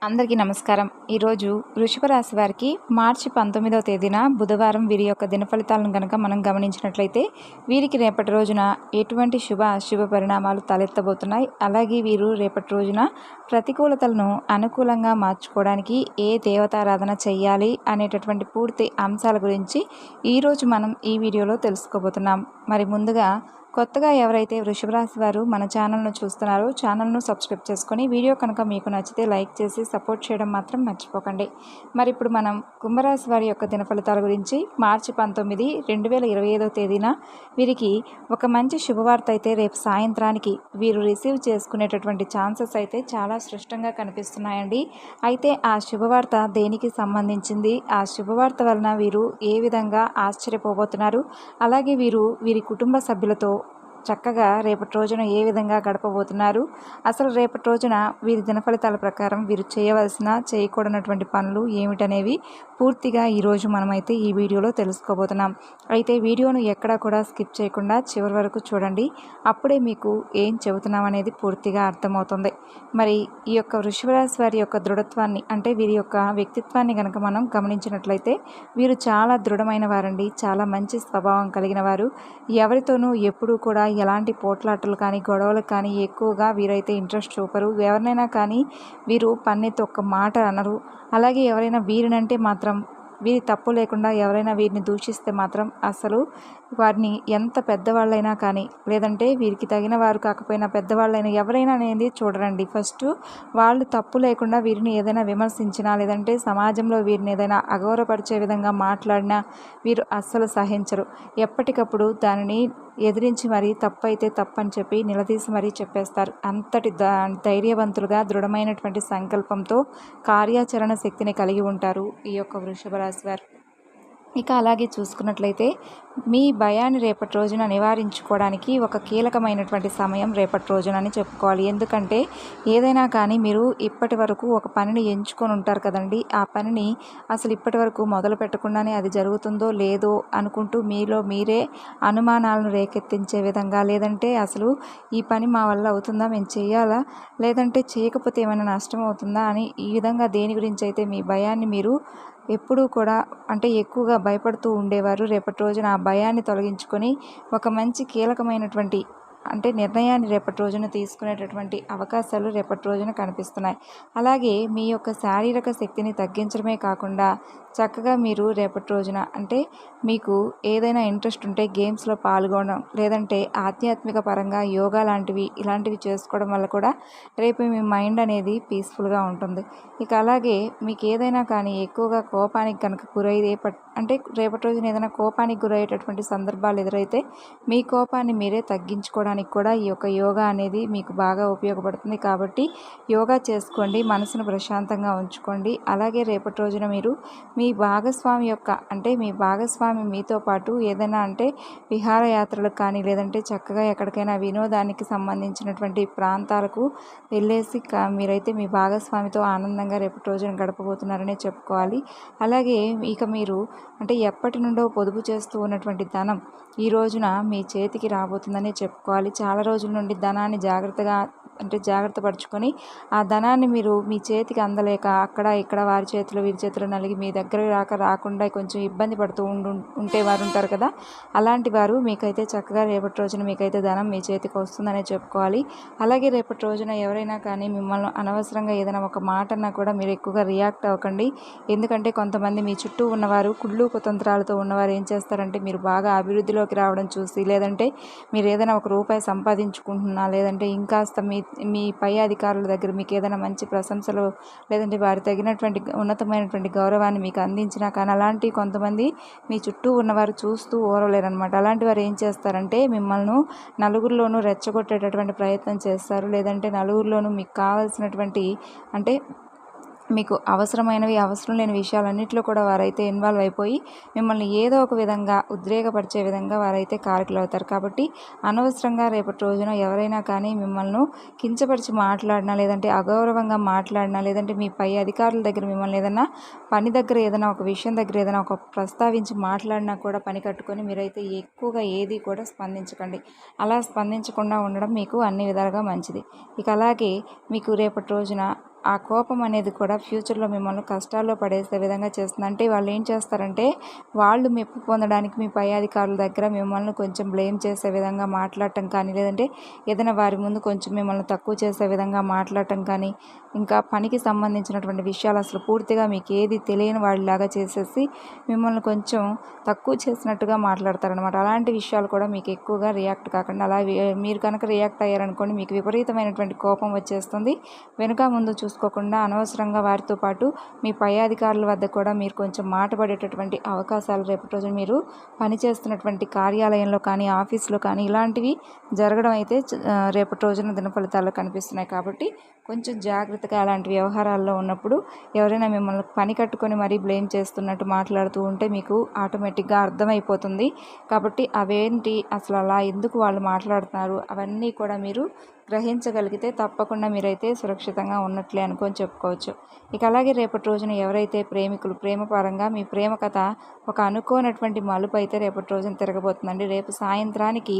అందరికీ నమస్కారం. ఈరోజు వృషభ రాశి వారికి మార్చి 19వ తేదీన బుధవారం వీరి యొక్క దినఫలితాలను కనుక మనం గమనించినట్లయితే వీరికి రేపటి రోజున ఎటువంటి శుభ అశుభ పరిణామాలు తలెత్తబోతున్నాయి, అలాగే వీరు రేపటి రోజున ప్రతికూలతలను అనుకూలంగా మార్చుకోవడానికి ఏ దేవతారాధన చేయాలి అనేటటువంటి పూర్తి అంశాల గురించి ఈరోజు మనం ఈ వీడియోలో తెలుసుకోబోతున్నాం. మరి ముందుగా కొత్తగా ఎవరైతే వృషభ రాశి వారు మన ఛానల్ను చూస్తున్నారో ఛానల్ను సబ్స్క్రైబ్ చేసుకొని వీడియో కనుక మీకు నచ్చితే లైక్ చేసి సపోర్ట్ చేయడం మాత్రం మర్చిపోకండి. మరి ఇప్పుడు మనం కుంభరాశి వారి యొక్క దినఫలితాల గురించి మార్చి 19, 2025వ తేదీన వీరికి ఒక మంచి శుభవార్త అయితే రేపు సాయంత్రానికి వీరు రిసీవ్ చేసుకునేటటువంటి ఛాన్సెస్ అయితే చాలా స్పష్టంగా కనిపిస్తున్నాయండి. అయితే ఆ శుభవార్త దేనికి సంబంధించింది, ఆ శుభవార్త వలన వీరు ఏ విధంగా ఆశ్చర్యపోబోతున్నారు, అలాగే వీరి కుటుంబ సభ్యులతో చక్కగా రేపటి రోజున ఏ విధంగా గడపబోతున్నారు, అసలు రేపటి రోజున వీరి దినఫలితాల ప్రకారం వీరు చేయవలసిన చేయకూడనటువంటి పనులు ఏమిటనేవి పూర్తిగా ఈరోజు మనమైతే ఈ వీడియోలో తెలుసుకోబోతున్నాం. అయితే వీడియోను ఎక్కడా కూడా స్కిప్ చేయకుండా చివరి వరకు చూడండి, అప్పుడే మీకు ఏం చెబుతున్నాం అనేది పూర్తిగా అర్థమవుతుంది. మరి ఈ యొక్క వృషభ రాశి వారి యొక్క దృఢత్వాన్ని అంటే వీరి యొక్క వ్యక్తిత్వాన్ని కనుక మనం గమనించినట్లయితే వీరు చాలా దృఢమైన వారండి, చాలా మంచి స్వభావం కలిగిన వారు. ఎవరితోనూ ఎప్పుడూ కూడా ఎలాంటి పోట్లాటలు కానీ గొడవలు కానీ ఎక్కువగా వీరైతే ఇంట్రెస్ట్ చూపరు. ఎవరినైనా కానీ వీరు పన్నెత్తి ఒక్క మాట అనరు. అలాగే ఎవరైనా వీరినంటే మాత్రం వీరి తప్పు లేకుండా ఎవరైనా వీరిని దూషిస్తే మాత్రం అసలు వారిని ఎంత పెద్దవాళ్ళైనా కానీ లేదంటే వీరికి తగిన వారు కాకపోయినా పెద్దవాళ్ళైనా ఎవరైనా అనేది చూడరండి. ఫస్ట్ వాళ్ళు తప్పు లేకుండా వీరిని ఏదైనా విమర్శించినా లేదంటే సమాజంలో వీరిని ఏదైనా అగౌరవపరిచే విధంగా మాట్లాడినా వీరు అస్సలు సహించరు. ఎప్పటికప్పుడు దానిని ఎదిరించి మరీ తప్పు అయితే తప్పని చెప్పి నిలదీసి మరీ చెప్పేస్తారు. అంతటి ధైర్యవంతులుగా దృఢమైనటువంటి సంకల్పంతో కార్యాచరణ శక్తిని కలిగి ఉంటారు ఈ యొక్క వృషభ రాశి వారు. ఇక అలాగే చూసుకున్నట్లయితే మీ భయాన్ని రేపటి రోజున నివారించుకోవడానికి ఒక కీలకమైనటువంటి సమయం రేపటి రోజున అని చెప్పుకోవాలి. ఎందుకంటే ఏదైనా కానీ మీరు ఇప్పటి వరకు ఒక పనిని ఎంచుకొని ఉంటారు కదండి, ఆ పనిని అసలు ఇప్పటి వరకు మొదలు పెట్టకుండానే అది జరుగుతుందో లేదో అనుకుంటూ మీలో మీరే అనుమానాలను రేకెత్తించే విధంగా, లేదంటే అసలు ఈ పని మా వల్ల అవుతుందా, మేము చేయాలా, లేదంటే చేయకపోతే ఏమైనా నష్టం అవుతుందా అని ఈ విధంగా దేని గురించి అయితే మీ భయాన్ని మీరు ఎప్పుడూ కూడా అంటే ఎక్కువగా భయపడుతూ ఉండేవారు, రేపటి రోజున ఆ భయాన్ని తొలగించుకొని ఒక మంచి కీలకమైనటువంటి అంటే నిర్ణయాన్ని రేపటి రోజున తీసుకునేటటువంటి అవకాశాలు రేపటి రోజున కనిపిస్తున్నాయి. అలాగే మీ యొక్క శారీరక శక్తిని తగ్గించడమే కాకుండా చక్కగా మీరు రేపటి రోజున అంటే మీకు ఏదైనా ఇంట్రెస్ట్ ఉంటే గేమ్స్లో పాల్గొనడం, లేదంటే ఆధ్యాత్మిక పరంగా యోగా ఇలాంటివి చేసుకోవడం వల్ల కూడా రేపు మీ మైండ్ అనేది పీస్ఫుల్గా ఉంటుంది. ఇక అలాగే మీకు ఏదైనా కానీ ఎక్కువగా కోపానికి కనుక అంటే రేపటి రోజున ఏదైనా కోపానికి గురయ్యేటటువంటి సందర్భాలు ఎదురైతే మీ కోపాన్ని మీరే తగ్గించుకోవడానికి కూడా ఈ యొక్క యోగా అనేది మీకు బాగా ఉపయోగపడుతుంది. కాబట్టి యోగా చేసుకోండి, మనసును ప్రశాంతంగా ఉంచుకోండి. అలాగే రేపటి రోజున మీరు మీ భాగస్వామి మీతో పాటు ఏదైనా అంటే విహారయాత్రలకు కానీ లేదంటే చక్కగా ఎక్కడికైనా వినోదానికి సంబంధించినటువంటి ప్రాంతాలకు వెళ్ళేసి మీరైతే మీ భాగస్వామితో ఆనందంగా రేపటి రోజున గడపబోతున్నారనే చెప్పుకోవాలి. అలాగే ఇక మీరు అంటే ఎప్పటి నుండో పొదుపు చేస్తూ ఉన్నటువంటి ధనం ఈ రోజున మీ చేతికి రాబోతుందనే చెప్పుకోవాలి. చాలా రోజుల నుండి ధనాన్ని జాగ్రత్త పరుచుకొని ఆ ధనాన్ని మీరు మీ చేతికి అందలేక అక్కడ ఇక్కడ వారి చేతిలో వీరి చేతిలో నలిగి మీ దగ్గర రాకుండా కొంచెం ఇబ్బంది పడుతూ ఉంటే వారు ఉంటారు కదా, అలాంటి వారు మీకైతే చక్కగా రేపటి రోజున మీకైతే ధనం మీ చేతికి వస్తుందనే చెప్పుకోవాలి. అలాగే రేపటి రోజున ఎవరైనా కానీ మిమ్మల్ని అనవసరంగా ఏదైనా ఒక మాట అన్నా కూడా మీరు ఎక్కువగా రియాక్ట్ అవ్వకండి. ఎందుకంటే కొంతమంది మీ చుట్టూ ఉన్నవారు కుళ్ళు కుతంత్రాలతో ఉన్నవారు ఏం చేస్తారంటే మీరు బాగా అభివృద్ధిలోకి రావడం చూసి, లేదంటే మీరు ఏదైనా ఒక రూపాయి సంపాదించుకుంటున్నా లేదంటే ఇంకాస్త మీ పై అధికారుల దగ్గర మీకు ఏదైనా మంచి ప్రశంసలు లేదంటే వారి తగినటువంటి ఉన్నతమైనటువంటి గౌరవాన్ని మీకు అందించినా కానీ అలాంటి కొంతమంది మీ చుట్టూ ఉన్నవారు చూస్తూ ఓరలేరనమాట. అలాంటి వారు ఏం చేస్తారంటే మిమ్మల్ని నలుగురిలోనూ రెచ్చగొట్టేటటువంటి ప్రయత్నం చేస్తారు, లేదంటే నలుగురిలోనూ మీకు కావాల్సినటువంటి అంటే మీకు అవసరమైనవి అవసరం లేని విషయాలన్నింటిలో కూడా వారైతే ఇన్వాల్వ్ అయిపోయి మిమ్మల్ని ఏదో ఒక విధంగా ఉద్రేకపరిచే విధంగా వారైతే కారకులు అవుతారు. కాబట్టి అనవసరంగా రేపటి రోజున ఎవరైనా కానీ మిమ్మల్ని కించపరిచి మాట్లాడినా లేదంటే అగౌరవంగా మాట్లాడినా లేదంటే మీ పై అధికారుల దగ్గర మిమ్మల్ని ఏదైనా పని దగ్గర ఏదైనా ఒక విషయం దగ్గర ఏదైనా ఒక ప్రస్తావించి మాట్లాడినా కూడా పని కట్టుకొని మీరైతే ఎక్కువగా ఏది కూడా స్పందించకండి. అలా స్పందించకుండా ఉండడం మీకు అన్ని విధాలుగా మంచిది. ఇక అలాగే మీకు రేపటి రోజున ఆ కోపం అనేది కూడా ఫ్యూచర్లో మిమ్మల్ని కష్టాల్లో పడేసే విధంగా చేస్తుంది. అంటే వాళ్ళు ఏం చేస్తారంటే వాళ్ళు మెప్పు పొందడానికి మీ పై అధికారుల దగ్గర మిమ్మల్ని కొంచెం బ్లేమ్ చేసే విధంగా మాట్లాడటం కానీ, లేదంటే ఏదైనా వారి ముందు కొంచెం మిమ్మల్ని తక్కువ చేసే విధంగా మాట్లాడటం కానీ, ఇంకా పనికి సంబంధించినటువంటి విషయాలు అసలు పూర్తిగా మీకు ఏది తెలియని వాళ్ళలాగా చేసేసి మిమ్మల్ని కొంచెం తక్కువ చేసినట్టుగా మాట్లాడతారనమాట. అలాంటి విషయాలు కూడా మీకు ఎక్కువగా రియాక్ట్ కాకుండా అలా మీరు కనుక రియాక్ట్ అయ్యారనుకోండి, మీకు విపరీతమైనటువంటి కోపం వచ్చేస్తుంది. వెనుక ముందు చూసుకోకుండా అనవసరంగా వారితో పాటు మీ పై అధికారుల వద్ద కూడా మీరు కొంచెం మాట పడేటటువంటి అవకాశాలు రేపటి రోజున మీరు పనిచేస్తున్నటువంటి కార్యాలయంలో కానీ, ఆఫీస్లో కానీ ఇలాంటివి జరగడం అయితే రేపటి రోజున దినఫలితాల్లో కనిపిస్తున్నాయి. కాబట్టి కొంచెం జాగ్రత్తగా అలాంటి వ్యవహారాల్లో ఉన్నప్పుడు ఎవరైనా మిమ్మల్ని పని కట్టుకొని మరీ బ్లేమ్ చేస్తున్నట్టు మాట్లాడుతూ ఉంటే మీకు ఆటోమేటిక్గా అర్థమైపోతుంది. కాబట్టి అవేంటి, అసలు అలా ఎందుకు వాళ్ళు మాట్లాడుతున్నారు, అవన్నీ కూడా మీరు గ్రహించగలిగితే తప్పకుండా మీరైతే సురక్షితంగా ఉన్నట్లే అనుకొని చెప్పుకోవచ్చు. ఇక అలాగే రేపటి రోజున ఎవరైతే ప్రేమికులు ప్రేమ పరంగా మీ ప్రేమ కథ ఒక అనుకోనటువంటి మలుపు అయితే రేపటి రోజున తిరగబోతుందండి. రేపు సాయంత్రానికి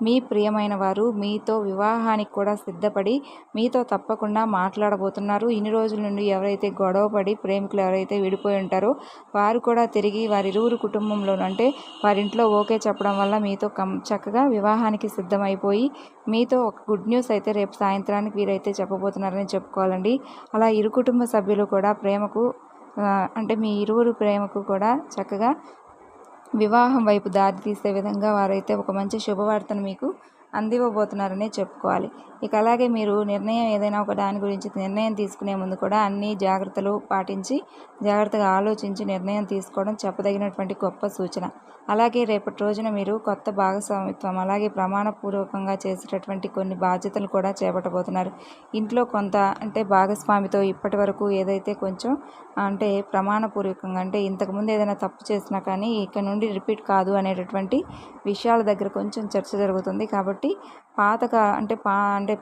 మీ ప్రియమైన వారు మీతో వివాహానికి కూడా సిద్ధపడి మీతో తప్పకుండా మాట్లాడబోతున్నారు. ఇన్ని రోజుల నుండి ఎవరైతే గొడవపడి ప్రేమికులు ఎవరైతే విడిపోయి ఉంటారో వారు కూడా తిరిగి వారిరువురు కుటుంబంలోనూ అంటే వారింట్లో ఓకే చెప్పడం వల్ల మీతో చక్కగా వివాహానికి సిద్ధమైపోయి మీతో ఒక గుడ్ న్యూస్ అయితే రేపు సాయంత్రానికి వీరైతే చెప్పబోతున్నారని చెప్పుకోవాలండి. అలా ఇరు కుటుంబ సభ్యులు కూడా ప్రేమకు అంటే మీ ఇరువురు ప్రేమకు కూడా చక్కగా వివాహం వైపు దారి తీసే విధంగా వారైతే ఒక మంచి శుభవార్తను మీకు అందివ్వబోతున్నారనే చెప్పుకోవాలి. ఇక అలాగే మీరు నిర్ణయం ఏదైనా ఒక దాని గురించి నిర్ణయం తీసుకునే ముందు కూడా అన్ని జాగ్రత్తలు పాటించి జాగ్రత్తగా ఆలోచించి నిర్ణయం తీసుకోవడం చెప్పదగినటువంటి గొప్ప సూచన. అలాగే రేపటి రోజున మీరు కొత్త భాగస్వామిత్వం అలాగే ప్రమాణపూర్వకంగా చేసేటటువంటి కొన్ని బాధ్యతలు కూడా చేపట్టబోతున్నారు. ఇంట్లో కొంత అంటే భాగస్వామితో ఇప్పటి వరకు ఏదైతే కొంచెం అంటే ప్రమాణపూర్వకంగా అంటే ఇంతకుముందు ఏదైనా తప్పు చేసినా కానీ ఇక నుండి రిపీట్ కాదు అనేటటువంటి విషయాల దగ్గర కొంచెం చర్చ జరుగుతుంది. కాబట్టి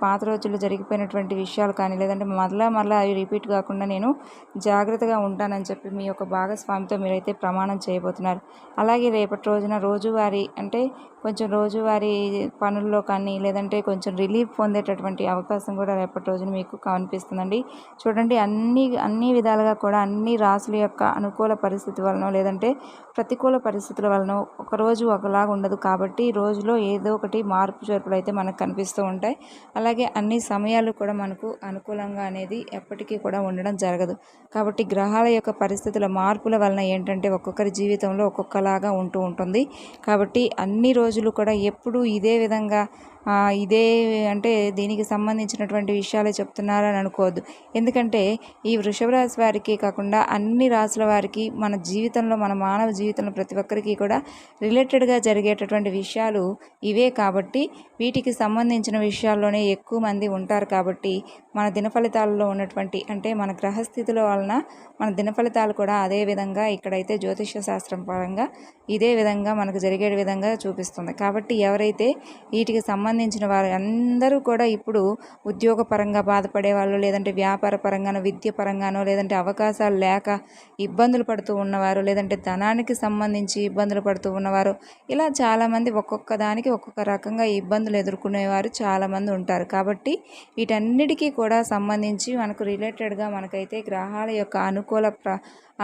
పాత రోజుల్లో జరిగిపోయినటువంటి విషయాలు కానీ లేదంటే మరలా అవి రిపీట్ కాకుండా నేను జాగ్రత్తగా ఉంటానని చెప్పి మీ యొక్క భాగస్వామితో మీరైతే ప్రమాణం చేయబోతున్నారు. అలాగే రేపటి రోజున రోజువారీ పనుల్లో కానీ లేదంటే కొంచెం రిలీఫ్ పొందేటటువంటి అవకాశం కూడా రేపటి రోజున మీకు కనిపిస్తుందండి. చూడండి, అన్ని విధాలుగా కూడా అన్ని రాసుల యొక్క అనుకూల పరిస్థితి వలన లేదంటే ప్రతికూల పరిస్థితుల వలన ఒకరోజు ఒకలాగా ఉండదు. కాబట్టి రోజులో ఏదో ఒకటి మార్పు చేర్పులు అయితే మనకు కనిపిస్తూ ఉంటాయి. అలాగే అన్ని సమయాలు కూడా మనకు అనుకూలంగా అనేది ఎప్పటికీ కూడా ఉండడం జరగదు. కాబట్టి గ్రహాల యొక్క పరిస్థితుల మార్పుల వలన ఏంటంటే ఒక్కొక్కరి జీవితంలో ఒక్కొక్కలాగా ఉంటూ ఉంటుంది. కాబట్టి అన్ని రోజులు కూడా ఎప్పుడూ ఇదే విధంగా అంటే దీనికి సంబంధించినటువంటి విషయాలే చెప్తున్నారని అనుకోవద్దు. ఎందుకంటే ఈ వృషభ రాశి వారికి కాకుండా అన్ని రాశుల వారికి మన జీవితంలో మన మానవ జీవితంలో ప్రతి ఒక్కరికి కూడా రిలేటెడ్గా జరిగేటటువంటి విషయాలు ఇవే. కాబట్టి వీటికి సంబంధించిన విషయాల్లోనే ఎక్కువ మంది ఉంటారు. కాబట్టి మన దినఫలితాలలో ఉన్నటువంటి అంటే మన గ్రహస్థితుల వలన మన దినఫలితాలు కూడా అదే విధంగా ఇక్కడైతే జ్యోతిష శాస్త్రం పరంగా ఇదే విధంగా మనకు జరిగే విధంగా చూపిస్తుంది. కాబట్టి ఎవరైతే వీటికి సంబంధించిన వారు అందరూ కూడా ఇప్పుడు ఉద్యోగపరంగా బాధపడే వాళ్ళు లేదంటే వ్యాపార పరంగానో విద్య పరంగానో లేదంటే అవకాశాలు లేక ఇబ్బందులు పడుతూ ఉన్నవారు లేదంటే ధనానికి సంబంధించి ఇబ్బందులు పడుతూ ఉన్నవారు ఇలా చాలామంది ఒక్కొక్క దానికి ఒక్కొక్క రకంగా ఇబ్బందులు ఎదుర్కొనేవారు చాలామంది ఉంటారు. కాబట్టి వీటన్నిటికీ కూడా సంబంధించి మనకు రిలేటెడ్గా మనకైతే గ్రహాల యొక్క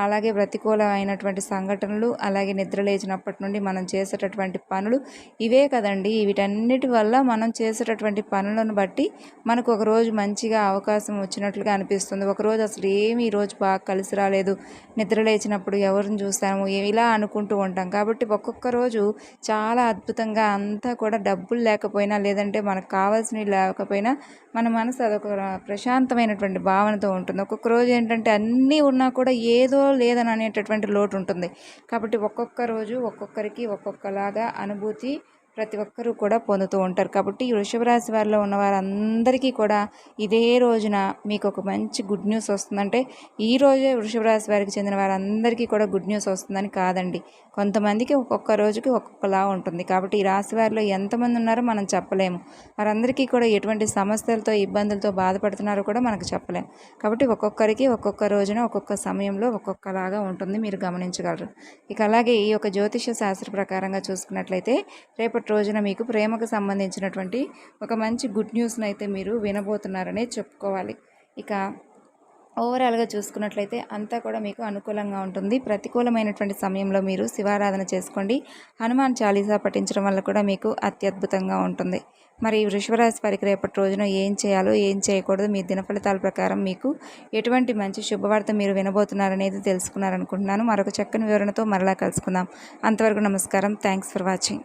అలాగే ప్రతికూలమైనటువంటి సంఘటనలు అలాగే నిద్ర లేచినప్పటి నుండి మనం చేసేటటువంటి పనులు ఇవే కదండి. వీటన్నిటి వల్ల మనం చేసేటటువంటి పనులను బట్టి మనకు ఒకరోజు మంచిగా అవకాశం వచ్చినట్లుగా అనిపిస్తుంది. ఒకరోజు అసలు ఏమి ఈరోజు బాగా కలిసి రాలేదు, నిద్ర లేచినప్పుడు ఎవరిని చూస్తాము ఇలా అనుకుంటూ ఉంటాం. కాబట్టి ఒక్కొక్క రోజు చాలా అద్భుతంగా అంతా కూడా డబ్బులు లేకపోయినా లేదంటే మనకు కావాల్సినవి లేకపోయినా మన మనసు అదొక ప్రశాంతమైనటువంటి భావనతో ఉంటుంది. ఒక్కొక్క రోజు ఏంటంటే అన్నీ ఉన్నా కూడా ఏదో లేదని అనేటటువంటి లోటు ఉంటుంది. కాబట్టి ఒక్కొక్క రోజు ఒక్కొక్కరికి ఒక్కొక్కలాగా అనుభూతి ప్రతి ఒక్కరూ కూడా పొందుతూ ఉంటారు. కాబట్టి వృషభ రాశి వారిలో ఉన్న వారందరికీ కూడా ఇదే రోజున మీకు ఒక మంచి గుడ్ న్యూస్ వస్తుందంటే ఈ రోజే వృషభ రాశి వారికి చెందిన వారందరికీ కూడా గుడ్ న్యూస్ వస్తుందని కాదండి. కొంతమందికి ఒక్కొక్క రోజుకి ఒక్కొక్కలా ఉంటుంది. కాబట్టి ఈ రాశి వారిలో ఎంతమంది ఉన్నారో మనం చెప్పలేము. వారందరికీ కూడా ఎటువంటి సమస్యలతో ఇబ్బందులతో బాధపడుతున్నారో కూడా మనకు చెప్పలేము. కాబట్టి ఒక్కొక్కరికి ఒక్కొక్క రోజున ఒక్కొక్క సమయంలో ఒక్కొక్కలాగా ఉంటుంది, మీరు గమనించగలరు. ఇక అలాగే ఈ యొక్క జ్యోతిష శాస్త్ర ప్రకారంగా చూసుకున్నట్లయితే రేపటి రోజున మీకు ప్రేమకు సంబంధించినటువంటి ఒక మంచి గుడ్ న్యూస్ని అయితే మీరు వినబోతున్నారనే చెప్పుకోవాలి. ఇక ఓవరాల్గా చూసుకున్నట్లయితే అంతా కూడా మీకు అనుకూలంగా ఉంటుంది. ప్రతికూలమైనటువంటి సమయంలో మీరు శివారాధన చేసుకోండి. హనుమాన్ చాలీసా పఠించడం వల్ల కూడా మీకు అత్యద్భుతంగా ఉంటుంది. మరి వృషభ రాశి వారికి రేపటి రోజున ఏం చేయాలో ఏం చేయకూడదు, మీ దినఫలితాల ప్రకారం మీకు ఎటువంటి మంచి శుభవార్త మీరు వినబోతున్నారనేది తెలుసుకున్నారనుకుంటున్నాను. మరొక చక్కని వివరణతో మరలా కలుసుకుందాం. అంతవరకు నమస్కారం. Thanks for watching.